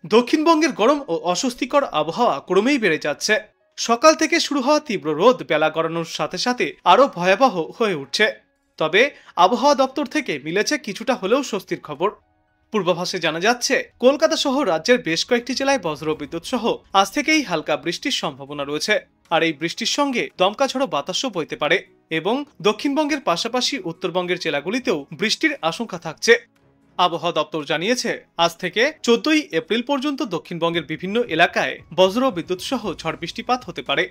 দক্ষিণবঙ্গের গরম ও অস্বস্তিকর আবহাওয়া ক্রমেই বেড়ে যাচ্ছে। সকাল থেকে শুরু হওয়া তীব্র রোদ বেলা গড়ানোর সাথে সাথে আরো ভয়াবহ হয়ে উঠছে। তবে আবহাওয়া দপ্তর থেকে মিলেছে কিছুটা হলেও স্বস্তির খবর। পূর্বাভাসে জানা যাচ্ছে, কলকাতা সহ রাজ্যের বেশ কয়েকটি জেলায় বজ্রবিদ্যুৎ সহ আজ থেকেই হালকা বৃষ্টির সম্ভাবনা রয়েছে। আর এই বৃষ্টির সঙ্গে দমকা ঝড়ো বাতাসও বইতে পারে এবং দক্ষিণবঙ্গের পাশাপাশি উত্তরবঙ্গের জেলাগুলিতেও বৃষ্টির আশঙ্কা থাকছে। আবহাওয়া দপ্তর জানিয়েছে, আজ থেকে 14ই এপ্রিল পর্যন্ত দক্ষিণবঙ্গের বিভিন্ন এলাকায় বজ্র বিদ্যুৎ সহ ঝড় বৃষ্টিপাত হতে পারে।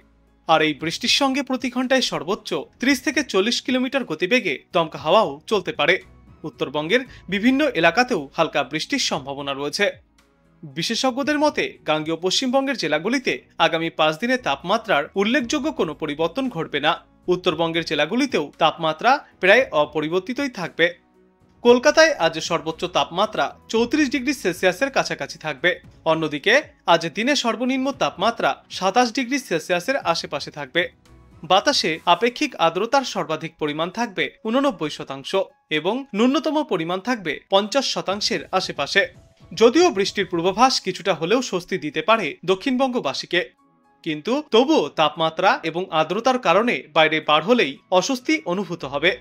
আর এই বৃষ্টির সঙ্গে প্রতি ঘন্টায় সর্বোচ্চ 30 থেকে 40 কিলোমিটার গতিবেগে দমকা হাওয়াও চলতে পারে। উত্তরবঙ্গের বিভিন্ন এলাকাতেও হালকা বৃষ্টির সম্ভাবনা রয়েছে। বিশেষজ্ঞদের মতে, গাঙ্গেয় পশ্চিমবঙ্গের জেলাগুলিতে আগামী 5 দিনে তাপমাত্রার উল্লেখযোগ্য কোনো পরিবর্তন ঘটবে না। উত্তরবঙ্গের জেলাগুলিতেও তাপমাত্রা প্রায় অপরিবর্তিতই থাকবে। কলকাতায় আজ সর্বোচ্চ তাপমাত্রা 34 ডিগ্রি সেলসিয়াসের কাছাকাছি থাকবে। অন্যদিকে আজ দিনে সর্বনিম্ন তাপমাত্রা 27 ডিগ্রি সেলসিয়াসের আশেপাশে থাকবে। বাতাসে আপেক্ষিক আর্দ্রতার সর্বাধিক পরিমাণ থাকবে 89% এবং ন্যূনতম পরিমাণ থাকবে 50%-এর আশেপাশে। যদিও বৃষ্টির পূর্বাভাস কিছুটা হলেও স্বস্তি দিতে পারে দক্ষিণবঙ্গবাসীকে, কিন্তু তবুও তাপমাত্রা এবং আর্দ্রতার কারণে বাইরে বার হলেই অস্বস্তি অনুভূত হবে।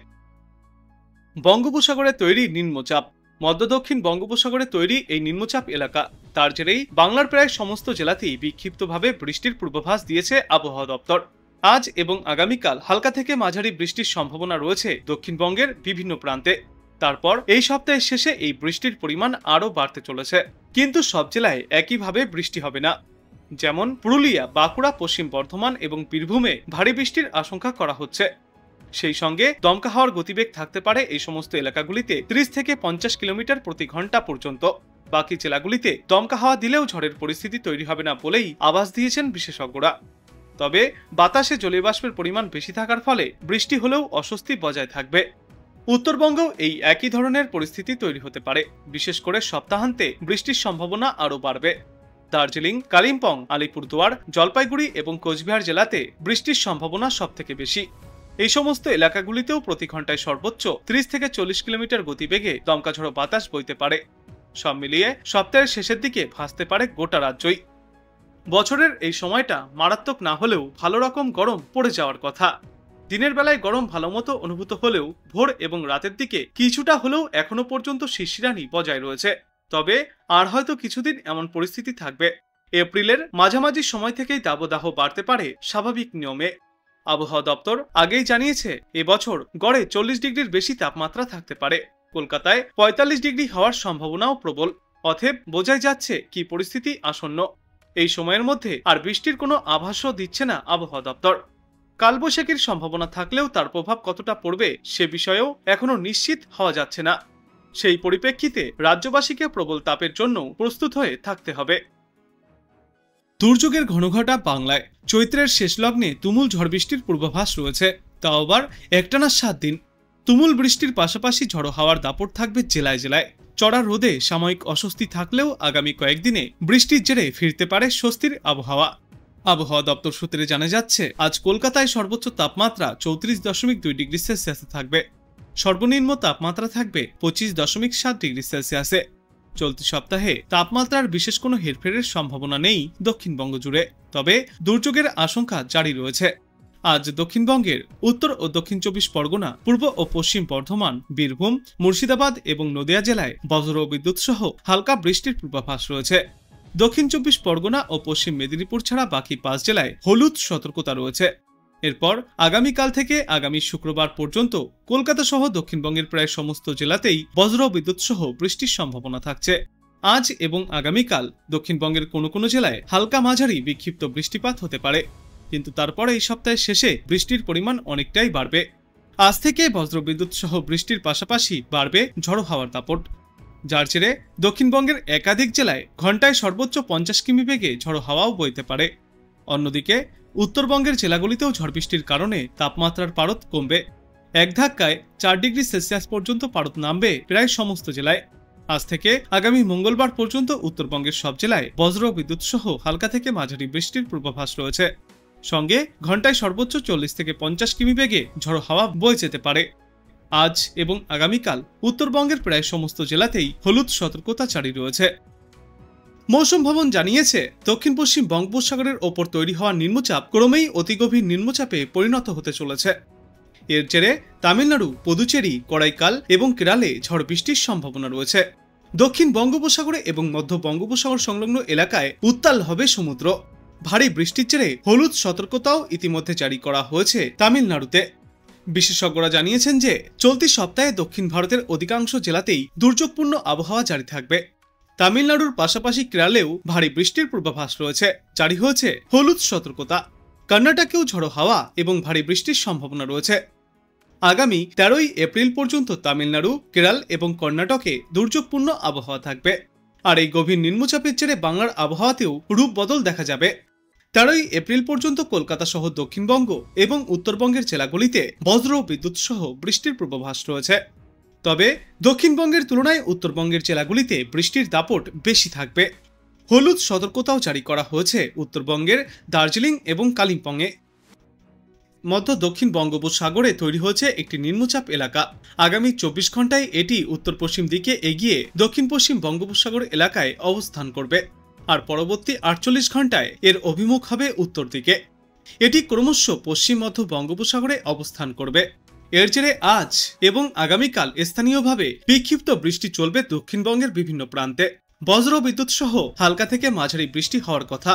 বঙ্গোপসাগরে তৈরি নিম্নচাপ। মধ্য দক্ষিণ বঙ্গোপসাগরে তৈরি এই নিম্নচাপ এলাকা, তার জেরেই বাংলার প্রায় সমস্ত জেলাতেই বিক্ষিপ্তভাবে বৃষ্টির পূর্বাভাস দিয়েছে আবহাওয়া দপ্তর। আজ এবং আগামীকাল হালকা থেকে মাঝারি বৃষ্টির সম্ভাবনা রয়েছে দক্ষিণবঙ্গের বিভিন্ন প্রান্তে। তারপর এই সপ্তাহের শেষে এই বৃষ্টির পরিমাণ আরও বাড়তে চলেছে, কিন্তু সব জেলায় একইভাবে বৃষ্টি হবে না। যেমন পুরুলিয়া, বাঁকুড়া, পশ্চিম বর্ধমান এবং বীরভূমে ভারী বৃষ্টির আশঙ্কা করা হচ্ছে। সেই সঙ্গে দমকা হাওয়ার গতিবেগ থাকতে পারে এই সমস্ত এলাকাগুলিতে 30 থেকে 50 কিলোমিটার প্রতি ঘন্টা পর্যন্ত। বাকি জেলাগুলিতে দমকা হাওয়া দিলেও ঝড়ের পরিস্থিতি তৈরি হবে না বলেই আভাস দিয়েছেন বিশেষজ্ঞরা। তবে বাতাসে জলীয়বাষ্পের পরিমাণ বেশি থাকার ফলে বৃষ্টি হলেও অস্বস্তি বজায় থাকবে। উত্তরবঙ্গেও এই একই ধরনের পরিস্থিতি তৈরি হতে পারে। বিশেষ করে সপ্তাহান্তে বৃষ্টির সম্ভাবনা আরও বাড়বে। দার্জিলিং, কালিম্পং, আলিপুরদুয়ার, জলপাইগুড়ি এবং কোচবিহার জেলাতে বৃষ্টির সম্ভাবনা সবথেকে বেশি। এই সমস্ত এলাকাগুলিতেও প্রতি ঘন্টায় সর্বোচ্চ 30 থেকে 40 কিলোমিটার গতিবেগে দমকা ঝড়ো বাতাস বইতে পারে। সব মিলিয়ে সপ্তাহের শেষের দিকে ভাসতে পারে গোটা রাজ্যই। বছরের এই সময়টা মারাত্মক না হলেও ভালো রকম গরম পড়ে যাওয়ার কথা। দিনের বেলায় গরম ভালো মতো অনুভূত হলেও ভোর এবং রাতের দিকে কিছুটা হলেও এখনো পর্যন্ত শিশিরানি বজায় রয়েছে। তবে আর হয়তো কিছুদিন এমন পরিস্থিতি থাকবে। এপ্রিলের মাঝামাঝি সময় থেকেই দাবদাহ বাড়তে পারে স্বাভাবিক নিয়মে। আবহাওয়া দপ্তর আগেই জানিয়েছে, এবছর গড়ে 40 ডিগ্রির বেশি তাপমাত্রা থাকতে পারে। কলকাতায় 45 ডিগ্রি হওয়ার সম্ভাবনাও প্রবল। অতএব বোঝাই যাচ্ছে কি পরিস্থিতি আসন্ন। এই সময়ের মধ্যে আর বৃষ্টির কোনো আভাসও দিচ্ছে না আবহাওয়া দপ্তর। কালবৈশাখীর সম্ভাবনা থাকলেও তার প্রভাব কতটা পড়বে সে বিষয়েও এখনো নিশ্চিত হওয়া যাচ্ছে না। সেই পরিপ্রেক্ষিতে রাজ্যবাসীকে প্রবল তাপের জন্য প্রস্তুত হয়ে থাকতে হবে। দুর্যোগের ঘনঘটা বাংলায়। চৈত্রের শেষ লগ্নে তুমুল ঝড় বৃষ্টির পূর্বাভাস রয়েছে, তাও আবার একটানা 7 দিন। তুমুল বৃষ্টির পাশাপাশি ঝড়ো হাওয়ার দাপট থাকবে জেলায় জেলায়। চড়া রোদে সাময়িক অস্বস্তি থাকলেও আগামী কয়েকদিনে বৃষ্টির জেরে ফিরতে পারে স্বস্তির আবহাওয়া। আবহাওয়া দপ্তর সূত্রে জানা যাচ্ছে, আজ কলকাতায় সর্বোচ্চ তাপমাত্রা 34.2 ডিগ্রি সেলসিয়াসে থাকবে। সর্বনিম্ন তাপমাত্রা থাকবে 25.7 ডিগ্রি সেলসিয়াসে। চলতি সপ্তাহে তাপমাত্রার বিশেষ কোনো হেরফেরের সম্ভাবনা নেই দক্ষিণবঙ্গ জুড়ে, তবে দুর্যোগের আশঙ্কা জারি রয়েছে। আজ দক্ষিণবঙ্গের উত্তর ও দক্ষিণ 24 পরগনা, পূর্ব ও পশ্চিম বর্ধমান, বীরভূম, মুর্শিদাবাদ এবং নদিয়া জেলায় বজ্র বিদ্যুৎ সহ হালকা বৃষ্টির পূর্বাভাস রয়েছে। দক্ষিণ 24 পরগনা ও পশ্চিম মেদিনীপুর ছাড়া বাকি 5 জেলায় হলুদ সতর্কতা রয়েছে। এরপর আগামীকাল থেকে আগামী শুক্রবার পর্যন্ত কলকাতা সহ দক্ষিণবঙ্গের প্রায় সমস্ত জেলাতেই বজ্র বিদ্যুৎ সহ বৃষ্টির সম্ভাবনা থাকছে। আজ এবং আগামীকাল দক্ষিণবঙ্গের কোনো কোনো জেলায় হালকা মাঝারি বিক্ষিপ্ত বৃষ্টিপাত হতে পারে, কিন্তু তারপরে এই সপ্তাহের শেষে বৃষ্টির পরিমাণ অনেকটাই বাড়বে। আজ থেকে বজ্র বিদ্যুৎ সহ বৃষ্টির পাশাপাশি বাড়বে ঝড়ো হাওয়ার দাপট, যার জেরে দক্ষিণবঙ্গের একাধিক জেলায় ঘন্টায় সর্বোচ্চ 50 কিমি বেগে ঝড়ো হাওয়াও বইতে পারে। অন্যদিকে উত্তরবঙ্গের জেলাগুলিতেও ঝড় বৃষ্টির কারণে তাপমাত্রার পারদ কমবে। এক ধাক্কায় 4 ডিগ্রি সেলসিয়াস পর্যন্ত পারদ নামবে প্রায় সমস্ত জেলায়। আজ থেকে আগামী মঙ্গলবার পর্যন্ত উত্তরবঙ্গের সব জেলায় বজ্র বিদ্যুৎ সহ হালকা থেকে মাঝারি বৃষ্টির পূর্বাভাস রয়েছে। সঙ্গে ঘন্টায় সর্বোচ্চ 40 থেকে 50 কিমি বেগে ঝড়ো হাওয়া বয়ে যেতে পারে। আজ এবং আগামীকাল উত্তরবঙ্গের প্রায় সমস্ত জেলাতেই হলুদ সতর্কতা জারি রয়েছে। মৌসুম ভবন জানিয়েছে, দক্ষিণ পশ্চিম বঙ্গোপসাগরের ওপর তৈরি হওয়া নিম্নচাপ ক্রমেই অতি গভীর নিম্নচাপে পরিণত হতে চলেছে। এর জেরে তামিলনাড়ু, পুদুচেরি, করাইকাল এবং কেরালে ঝড় বৃষ্টির সম্ভাবনা রয়েছে। দক্ষিণ বঙ্গোপসাগরে এবং মধ্য বঙ্গোপসাগর সংলগ্ন এলাকায় উত্তাল হবে সমুদ্র। ভারী বৃষ্টির জেরে হলুদ সতর্কতাও ইতিমধ্যে জারি করা হয়েছে তামিলনাড়ুতে। বিশেষজ্ঞরা জানিয়েছেন যে চলতি সপ্তাহে দক্ষিণ ভারতের অধিকাংশ জেলাতেই দুর্যোগপূর্ণ আবহাওয়া জারি থাকবে। তামিলনাড়ুর পাশাপাশি কেরালেও ভারী বৃষ্টির পূর্বাভাস রয়েছে, জারি হয়েছে হলুদ সতর্কতা। কর্ণাটকেও ঝড়ো হাওয়া এবং ভারী বৃষ্টির সম্ভাবনা রয়েছে। আগামী 13ই এপ্রিল পর্যন্ত তামিলনাড়ু, কেরল এবং কর্ণাটকে দুর্যোগপূর্ণ আবহাওয়া থাকবে। আর এই গভীর নিম্নচাপের জেরে বাংলার আবহাওয়াতেও রূপ বদল দেখা যাবে। 13ই এপ্রিল পর্যন্ত কলকাতা সহ দক্ষিণবঙ্গ এবং উত্তরবঙ্গের জেলাগুলিতে বজ্র বিদ্যুৎ সহ বৃষ্টির পূর্বাভাস রয়েছে। তবে দক্ষিণবঙ্গের তুলনায় উত্তরবঙ্গের জেলাগুলিতে বৃষ্টির দাপট বেশি থাকবে। হলুদ সতর্কতাও জারি করা হয়েছে উত্তরবঙ্গের দার্জিলিং এবং কালিম্পংয়ে। মধ্য দক্ষিণ বঙ্গোপসাগরে তৈরি হয়েছে একটি নিম্নচাপ এলাকা। আগামী 24 ঘন্টায় এটি উত্তর পশ্চিম দিকে এগিয়ে দক্ষিণ পশ্চিম বঙ্গোপসাগর এলাকায় অবস্থান করবে। আর পরবর্তী 48 ঘন্টায় এর অভিমুখ হবে উত্তর দিকে। এটি ক্রমশ পশ্চিম মধ্য বঙ্গোপসাগরে অবস্থান করবে। এর জেরে আজ এবং আগামীকাল স্থানীয়ভাবে বিক্ষিপ্ত বৃষ্টি চলবে দক্ষিণবঙ্গের বিভিন্ন প্রান্তে। বজ্র বিদ্যুৎ সহ হালকা থেকে মাঝারি বৃষ্টি হওয়ার কথা।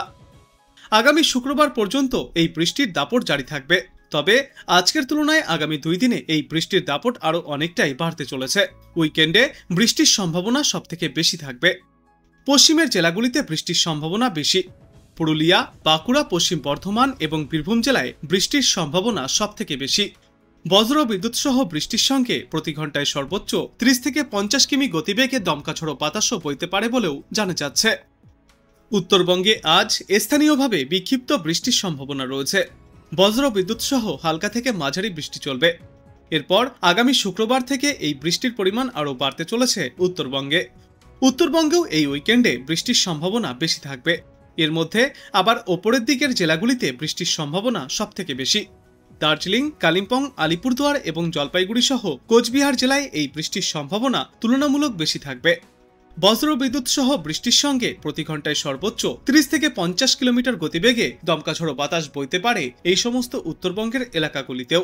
আগামী শুক্রবার পর্যন্ত এই বৃষ্টির দাপট জারি থাকবে। তবে আজকের তুলনায় আগামী 2 দিনে এই বৃষ্টির দাপট আরো অনেকটাই বাড়তে চলেছে। উইকেন্ডে বৃষ্টির সম্ভাবনা সবথেকে বেশি থাকবে। পশ্চিমের জেলাগুলিতে বৃষ্টির সম্ভাবনা বেশি। পুরুলিয়া, বাঁকুড়া, পশ্চিম বর্ধমান এবং বীরভূম জেলায় বৃষ্টির সম্ভাবনা সবথেকে বেশি। বজ্র বিদ্যুৎ সহ বৃষ্টির সঙ্গে প্রতি ঘন্টায় সর্বোচ্চ 30 থেকে 50 কিমি গতিবেগে দমকা ঝড়ো বাতাসও বইতে পারে বলেও জানা যাচ্ছে। উত্তরবঙ্গে আজ স্থানীয়ভাবে বিক্ষিপ্ত বৃষ্টির সম্ভাবনা রয়েছে। বজ্র বিদ্যুৎ সহ হালকা থেকে মাঝারি বৃষ্টি চলবে। এরপর আগামী শুক্রবার থেকে এই বৃষ্টির পরিমাণ আরও বাড়তে চলেছে উত্তরবঙ্গে। উত্তরবঙ্গেও এই উইকেন্ডে বৃষ্টির সম্ভাবনা বেশি থাকবে। এর মধ্যে আবার ওপরের দিকের জেলাগুলিতে বৃষ্টির সম্ভাবনা সবথেকে বেশি। দার্জিলিং, কালিম্পং, আলিপুরদুয়ার এবং জলপাইগুড়ি সহ কোচবিহার জেলায় এই বৃষ্টির সম্ভাবনা তুলনামূলক বেশি থাকবে। বজ্র বিদ্যুৎ সহ বৃষ্টির সঙ্গে প্রতি ঘন্টায় সর্বোচ্চ 30 থেকে 50 কিলোমিটার গতিবেগে দমকা ঝড়ো বাতাস বইতে পারে এই সমস্ত উত্তরবঙ্গের এলাকাগুলিতেও।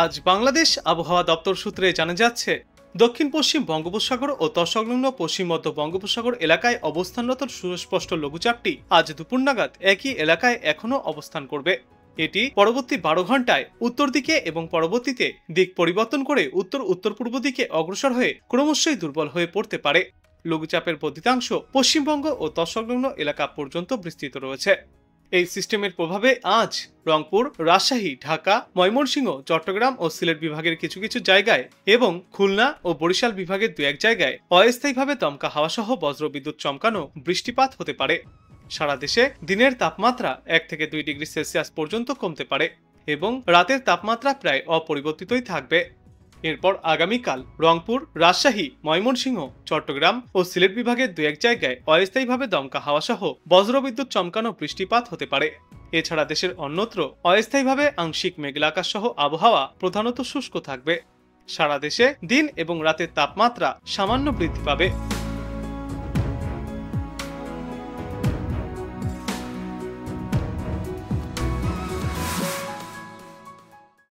আজ বাংলাদেশ আবহাওয়া দপ্তর সূত্রে জানা যাচ্ছে, দক্ষিণ পশ্চিম বঙ্গোপসাগর ও তৎসংলগ্ন পশ্চিম মধ্য বঙ্গোপসাগর এলাকায় অবস্থানরত সুস্পষ্ট লঘুচাপটি আজ দুপুর নাগাদ একই এলাকায় এখনও অবস্থান করবে। এটি পরবর্তী 12 ঘন্টায় উত্তর দিকে এবং পরবর্তীতে দিক পরিবর্তন করে উত্তর উত্তর পূর্ব দিকে অগ্রসর হয়ে ক্রমশই দুর্বল হয়ে পড়তে পারে। লঘুচাপের বর্ধিতাংশ পশ্চিমবঙ্গ ও তৎসংলগ্ন এলাকা পর্যন্ত বিস্তৃত রয়েছে। এই সিস্টেমের প্রভাবে আজ রংপুর, রাজশাহী, ঢাকা, ময়মনসিংহ, চট্টগ্রাম ও সিলেট বিভাগের কিছু কিছু জায়গায় এবং খুলনা ও বরিশাল বিভাগের 2-1 জায়গায় অস্থায়ীভাবে দমকা হাওয়া সহ বজ্রবিদ্যুৎ চমকানো বৃষ্টিপাত হতে পারে। সারা দেশে দিনের তাপমাত্রা 1 থেকে 2 ডিগ্রি সেলসিয়াস পর্যন্ত কমতে পারে এবং রাতের তাপমাত্রা প্রায় অপরিবর্তিতই থাকবে। এরপর আগামীকাল রংপুর, রাজশাহী, ময়মনসিংহ, চট্টগ্রাম ও সিলেট বিভাগের 2-1 জায়গায় অস্থায়ীভাবে দমকা হাওয়া সহ বজ্রবিদ্যুৎ চমকানো বৃষ্টিপাত হতে পারে। এছাড়া দেশের অন্যত্র অস্থায়ীভাবে আংশিক মেঘলা আকাশ সহ আবহাওয়া প্রধানত শুষ্ক থাকবে। সারা দেশে দিন এবং রাতের তাপমাত্রা সামান্য বৃদ্ধি পাবে।